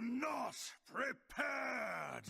not prepared!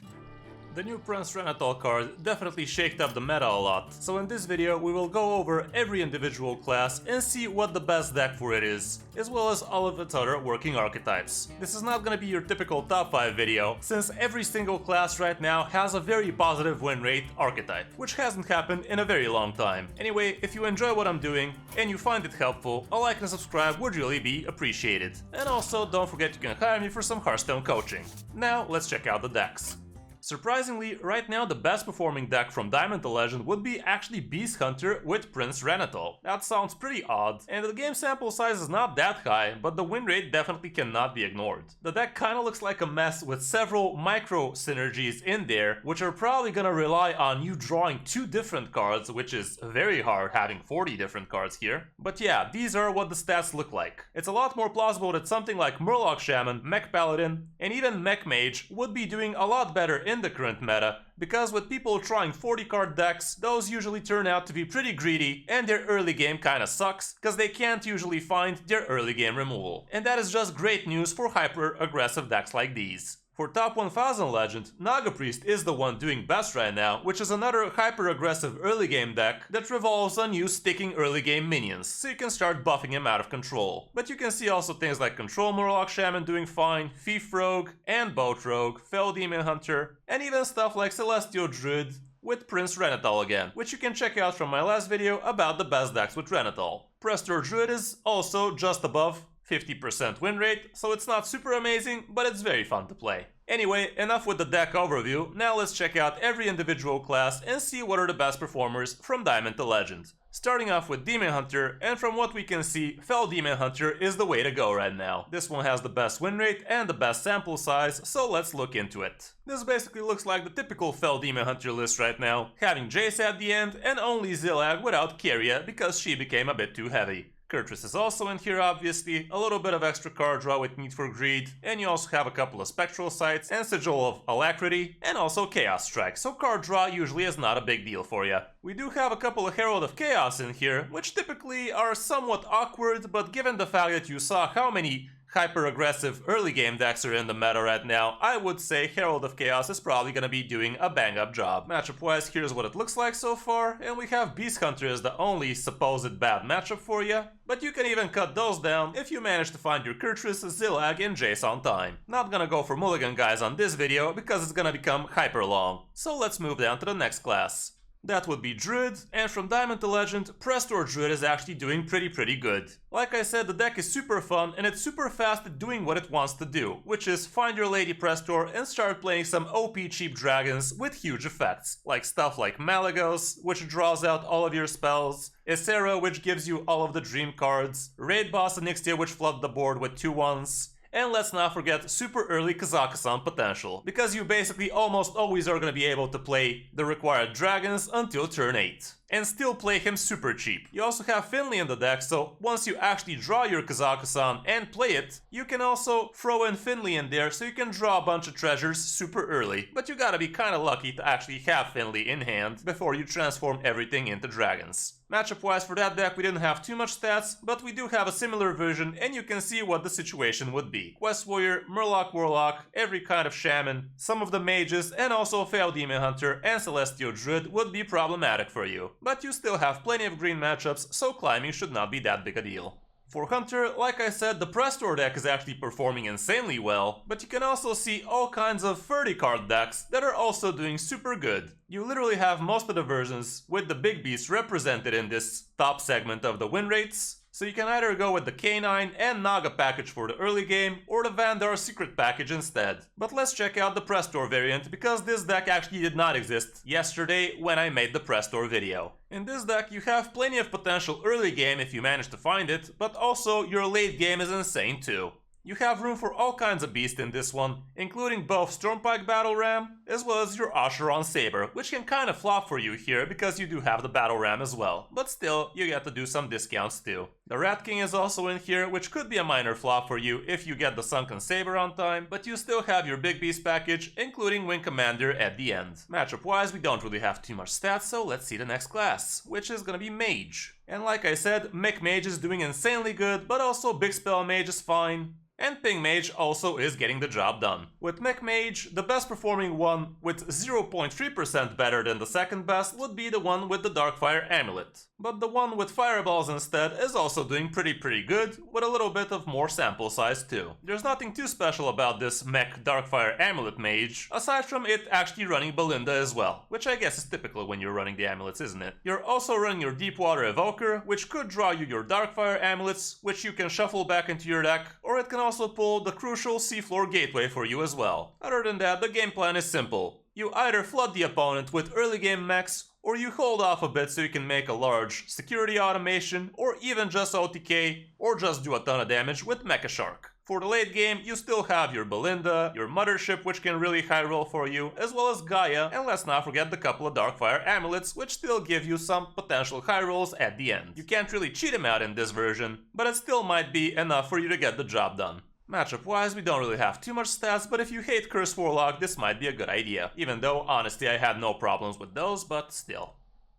The new Prince Renathal card definitely shaked up the meta a lot, so in this video we will go over every individual class and see what the best deck for it is, as well as all of its other working archetypes. This is not gonna be your typical top 5 video, since every single class right now has a very positive win rate archetype, which hasn't happened in a very long time. Anyway, if you enjoy what I'm doing and you find it helpful, a like and subscribe would really be appreciated. And also don't forget you can hire me for some Hearthstone coaching. Now let's check out the decks. Surprisingly, right now the best performing deck from Diamond to Legend would be actually Beast Hunter with Prince Renathal. That sounds pretty odd, and the game sample size is not that high, but the win rate definitely cannot be ignored. The deck kinda looks like a mess with several micro synergies in there, which are probably gonna rely on you drawing 2 different cards, which is very hard having 40 different cards here. But yeah, these are what the stats look like. It's a lot more plausible that something like Warlock Shaman, Mech Paladin, and even Mech Mage would be doing a lot better in the current meta, because with people trying 40 card decks, those usually turn out to be pretty greedy and their early game kinda sucks, cause they can't usually find their early game removal. And that is just great news for hyper aggressive decks like these. For top 1000 Legend, Naga Priest is the one doing best right now, which is another hyper-aggressive early game deck that revolves on you sticking early game minions, so you can start buffing him out of control. But you can see also things like Control Warlock Shaman doing fine, Thief Rogue and Boat Rogue, Fell Demon Hunter, and even stuff like Celestial Druid with Prince Renathal again, which you can check out from my last video about the best decks with Renathal. Prestor Druid is also just above 50% win rate, so it's not super amazing, but it's very fun to play. Anyway, enough with the deck overview, now let's check out every individual class and see what are the best performers from Diamond to Legend. Starting off with Demon Hunter, and from what we can see, Fell Demon Hunter is the way to go right now. This one has the best win rate and the best sample size, so let's look into it. This basically looks like the typical Fell Demon Hunter list right now, having Jace at the end and only Zillag without Keria because she became a bit too heavy. Kurtrus is also in here obviously, a little bit of extra card draw with Need for Greed, and you also have a couple of Spectral Sights and Sigil of Alacrity, and also Chaos Strike, so card draw usually is not a big deal for you. We do have a couple of Herald of Chaos in here, which typically are somewhat awkward, but given the fact that you saw how many hyper-aggressive early game decks are in the meta right now, I would say Herald of Chaos is probably gonna be doing a bang-up job. Matchup-wise, here's what it looks like so far, and we have Beast Hunter as the only supposed bad matchup for you, but you can even cut those down if you manage to find your Kurtrus, Zillag, and Jace on time. Not gonna go for mulligan guys on this video, because it's gonna become hyper long. So let's move down to the next class. That would be Druid, and from Diamond to Legend, Prestor Druid is actually doing pretty good. Like I said, the deck is super fun, and it's super fast at doing what it wants to do, which is find your Lady Prestor and start playing some OP cheap dragons with huge effects, like stuff like Malagos, which draws out all of your spells, Ysera, which gives you all of the dream cards, Raid Boss and Ixtia, which flood the board with 2/1s, and let's not forget super early Kazakhstan potential, because you basically almost always are going to be able to play the required dragons until turn 8. And still play him super cheap. You also have Finley in the deck, so once you actually draw your Kazakhstan and play it, you can also throw in Finley in there so you can draw a bunch of treasures super early. But you gotta be kinda lucky to actually have Finley in hand before you transform everything into dragons. Matchup wise for that deck we didn't have too much stats, but we do have a similar version and you can see what the situation would be. Quest Warrior, Murloc Warlock, every kind of Shaman, some of the Mages, and also Fell Demon Hunter and Celestial Druid would be problematic for you. But you still have plenty of green matchups, so climbing should not be that big a deal. For Hunter, like I said, the Prestor deck is actually performing insanely well, but you can also see all kinds of 30 card decks that are also doing super good. You literally have most of the versions with the big beasts represented in this top segment of the win rates. So you can either go with the K9 and Naga package for the early game, or the Vandar secret package instead. But let's check out the Prestor variant, because this deck actually did not exist yesterday when I made the Prestor video. In this deck you have plenty of potential early game if you manage to find it, but also your late game is insane too. You have room for all kinds of beasts in this one, including both Stormpike Battle Ram, as well as your Acheron Saber, which can kind of flop for you here because you do have the Battle Ram as well, but still, you get to do some discounts too. The Rat King is also in here, which could be a minor flop for you if you get the Sunken Saber on time, but you still have your Big Beast package, including Wing Commander at the end. Matchup wise, we don't really have too much stats, so let's see the next class, which is gonna be Mage. And like I said, Mech Mage is doing insanely good, but also Big Spell Mage is fine. And Ping Mage also is getting the job done. With Mech Mage, the best performing one with 0.3% better than the second best would be the one with the Darkfire Amulet. But the one with Fireballs instead is also doing pretty good, with a little bit of more sample size too. There's nothing too special about this Mech Darkfire Amulet Mage, aside from it actually running Belinda as well, which I guess is typical when you're running the amulets, isn't it? You're also running your Deepwater Evoker, which could draw you your Darkfire Amulets, which you can shuffle back into your deck, or it can also pull the crucial Seafloor Gateway for you as well. Other than that, the game plan is simple. You either flood the opponent with early game mechs, or you hold off a bit so you can make a large security automation, or even just OTK, or just do a ton of damage with Mecha Shark. For the late game, you still have your Belinda, your Mothership which can really high roll for you, as well as Gaia, and let's not forget the couple of Darkfire Amulets which still give you some potential high rolls at the end. You can't really cheat them out in this version, but it still might be enough for you to get the job done. Matchup wise, we don't really have too much stats, but if you hate Curse Warlock, this might be a good idea. Even though, honestly, I had no problems with those, but still.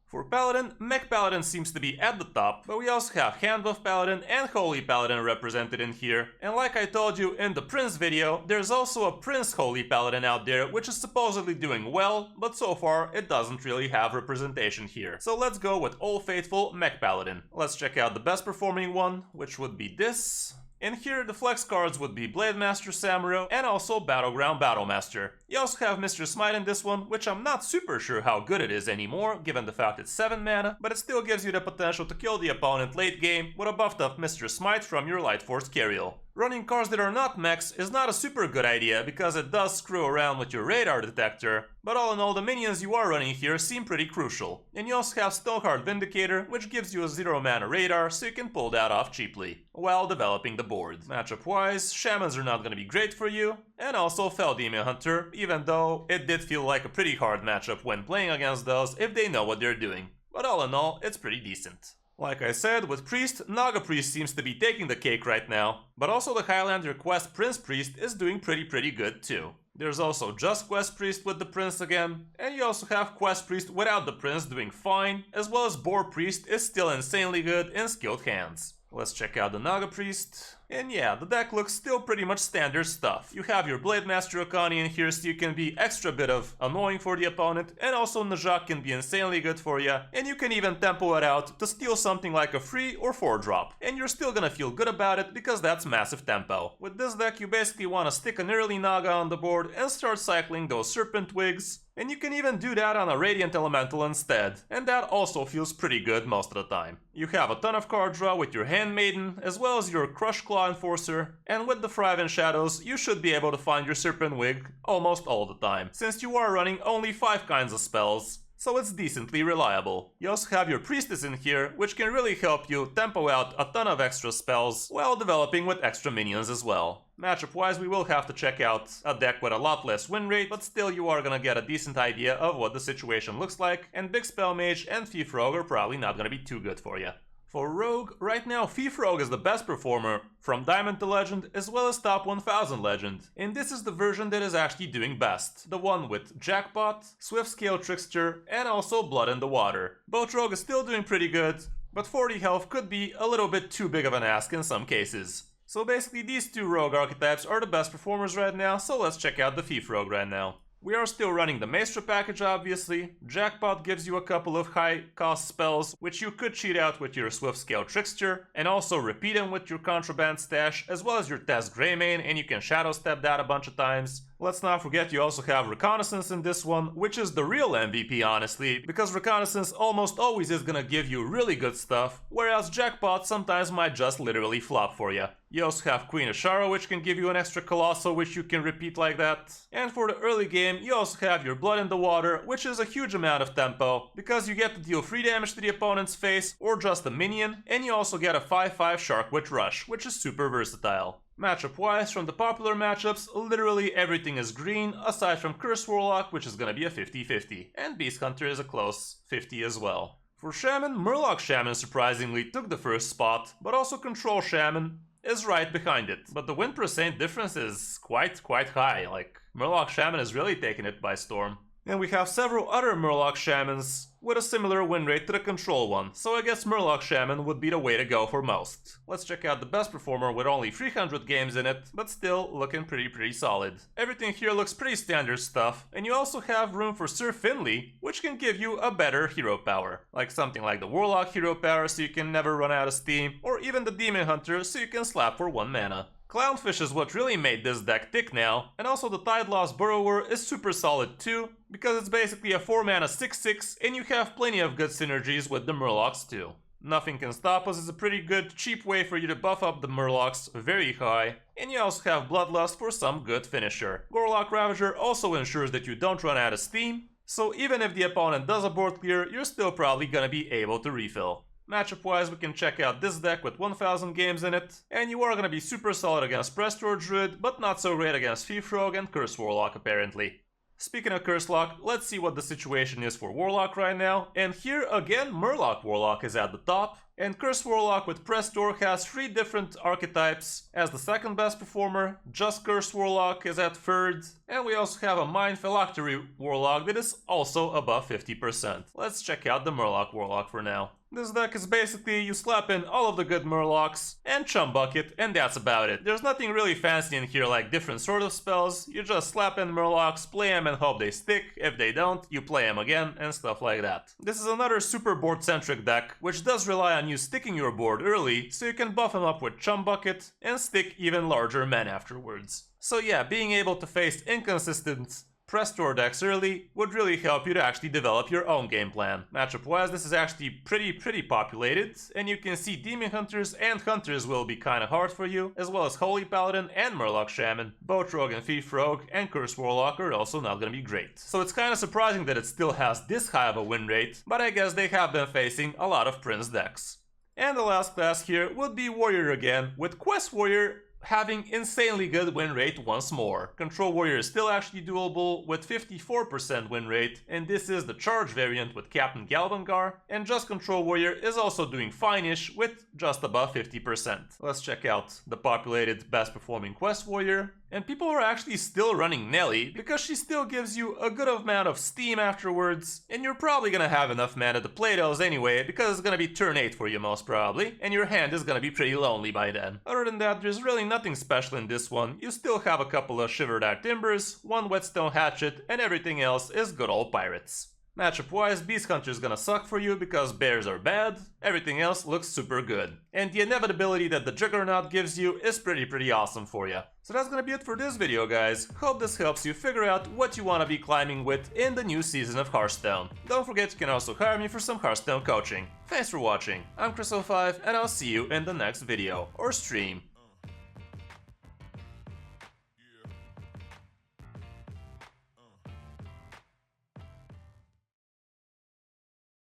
For Paladin, Mech Paladin seems to be at the top, but we also have Handbuff Paladin and Holy Paladin represented in here. And like I told you in the Prince video, there's also a Prince Holy Paladin out there, which is supposedly doing well, but so far it doesn't really have representation here. So let's go with Old Faithful Mech Paladin. Let's check out the best performing one, which would be this. In here, the flex cards would be Blademaster Samuro and also Battleground Battlemaster. You also have Mr. Smite in this one, which I'm not super sure how good it is anymore, given the fact it's 7 mana, but it still gives you the potential to kill the opponent late game with a buffed up Mr. Smite from your Light Force Carriel. Running cards that are not mechs is not a super good idea because it does screw around with your radar detector, but all in all the minions you are running here seem pretty crucial. And you also have Stoneheart Vindicator, which gives you a 0 mana radar so you can pull that off cheaply, while developing the board. Matchup wise, Shamans are not gonna be great for you, and also Fell Demon Hunter, even though it did feel like a pretty hard matchup when playing against those if they know what they're doing. But all in all, it's pretty decent. Like I said, with Priest, Naga Priest seems to be taking the cake right now, but also the Highlander Quest Prince Priest is doing pretty good too. There's also just Quest Priest with the Prince again, and you also have Quest Priest without the Prince doing fine, as well as Boar Priest is still insanely good in skilled hands. Let's check out the Naga Priest. And yeah, the deck looks still pretty much standard stuff. You have your Blademaster Okani in here so you can be extra bit of annoying for the opponent, and also Najak can be insanely good for you, and you can even tempo it out to steal something like a 3 or 4 drop. And you're still gonna feel good about it because that's massive tempo. With this deck you basically want to stick an early Naga on the board and start cycling those Serpent Wigs, and you can even do that on a Radiant Elemental instead, and that also feels pretty good most of the time. You have a ton of card draw with your Handmaiden, as well as your Crush Claw Enforcer, and with the Thriven Shadows, you should be able to find your Serpent Wig almost all the time, since you are running only 5 kinds of spells, so it's decently reliable. You also have your Priestess in here, which can really help you tempo out a ton of extra spells while developing with extra minions as well. Matchup wise, we will have to check out a deck with a lot less win rate, but still you are gonna get a decent idea of what the situation looks like, and Big Spell Mage and Thief Rogue are probably not gonna be too good for you. For Rogue, right now Thief Rogue is the best performer from Diamond to Legend as well as Top 1000 Legend, and this is the version that is actually doing best, the one with Jackpot, Swift Scale Trickster, and also Blood in the Water. Both Rogue is still doing pretty good, but 40 health could be a little bit too big of an ask in some cases. So basically these two Rogue archetypes are the best performers right now, so let's check out the Thief Rogue right now. We are still running the Maestro package obviously. Jackpot gives you a couple of high cost spells, which you could cheat out with your Swift Scale Trickster, and also repeat them with your Contraband Stash, as well as your Test Greymane, and you can Shadow Step that a bunch of times. Let's not forget you also have Reconnaissance in this one, which is the real MVP honestly, because Reconnaissance almost always is gonna give you really good stuff, whereas Jackpot sometimes might just literally flop for you. You also have Queen Ashara, which can give you an extra Colossal, which you can repeat like that. And for the early game, you also have your Blood in the Water, which is a huge amount of tempo, because you get to deal 3 damage to the opponent's face, or just a minion, and you also get a 5/5 Shark Witch Rush, which is super versatile. Matchup wise, from the popular matchups, literally everything is green, aside from Curse Warlock, which is gonna be a 50-50, and Beast Hunter is a close 50 as well. For Shaman, Murloc Shaman surprisingly took the first spot, but also Control Shaman is right behind it. But the win % difference is quite high, like Murloc Shaman is really taking it by storm. And we have several other Murloc Shamans with a similar win rate to the Control one, so I guess Murloc Shaman would be the way to go for most. Let's check out the best performer with only 300 games in it, but still looking pretty solid. Everything here looks pretty standard stuff, and you also have room for Sir Finley, which can give you a better hero power. Like something like the Warlock hero power so you can never run out of steam, or even the Demon Hunter so you can slap for 1 mana. Clownfish is what really made this deck tick now, and also the Tidelost Burrower is super solid too, because it's basically a 4 mana 6/6 and you have plenty of good synergies with the Murlocs too. Nothing Can Stop Us is a pretty good, cheap way for you to buff up the Murlocs very high, and you also have Bloodlust for some good finisher. Gorlock Ravager also ensures that you don't run out of steam, so even if the opponent does a board clear, you're still probably gonna be able to refill. Matchup wise, we can check out this deck with 1000 games in it, and you are gonna be super solid against Prestor Druid, but not so great against Thief Rogue and Curse Warlock apparently. Speaking of Curse Lock, let's see what the situation is for Warlock right now, and here again Murloc Warlock is at the top, and Curse Warlock with Prestor has 3 different archetypes as the second best performer, Just Curse Warlock is at 3rd, and we also have a Mind Phylactery Warlock that is also above 50%. Let's check out the Murloc Warlock for now. This deck is basically you slap in all of the good Murlocs and Chum Bucket, and that's about it. There's nothing really fancy in here like different sort of spells, you just slap in Murlocs, play them and hope they stick, if they don't, you play them again and stuff like that. This is another super board centric deck, which does rely on you sticking your board early, so you can buff them up with Chum Bucket and stick even larger men afterwards. So yeah, being able to face inconsistent Prestor decks early would really help you to actually develop your own game plan. Matchup wise, this is actually pretty populated, and you can see Demon Hunters and Hunters will be kinda hard for you, as well as Holy Paladin and Murloc Shaman. Both Rogue and Thief Rogue and Curse Warlock are also not gonna be great. So it's kinda surprising that it still has this high of a win rate, but I guess they have been facing a lot of Prince decks. And the last class here would be Warrior again, with Quest Warrior having insanely good win rate once more. Control Warrior is still actually doable with 54% win rate, and this is the charge variant with Captain Galvangar, and Just Control Warrior is also doing fine-ish with just above 50%. Let's check out the populated best performing Quest Warrior. And people are actually still running Nelly because she still gives you a good amount of steam afterwards, and you're probably gonna have enough mana to play those anyway because it's gonna be turn 8 for you most probably, and your hand is gonna be pretty lonely by then. Other than that, there's really nothing special in this one. You still have a couple of Shivered Dark Timbers, 1 Whetstone Hatchet, and everything else is good old pirates. Matchup wise, Beast Hunter is gonna suck for you because bears are bad, everything else looks super good. And the inevitability that the Juggernaut gives you is pretty awesome for you. So that's gonna be it for this video guys, hope this helps you figure out what you wanna be climbing with in the new season of Hearthstone. Don't forget you can also hire me for some Hearthstone coaching. Thanks for watching, I'm Kris05 and I'll see you in the next video or stream.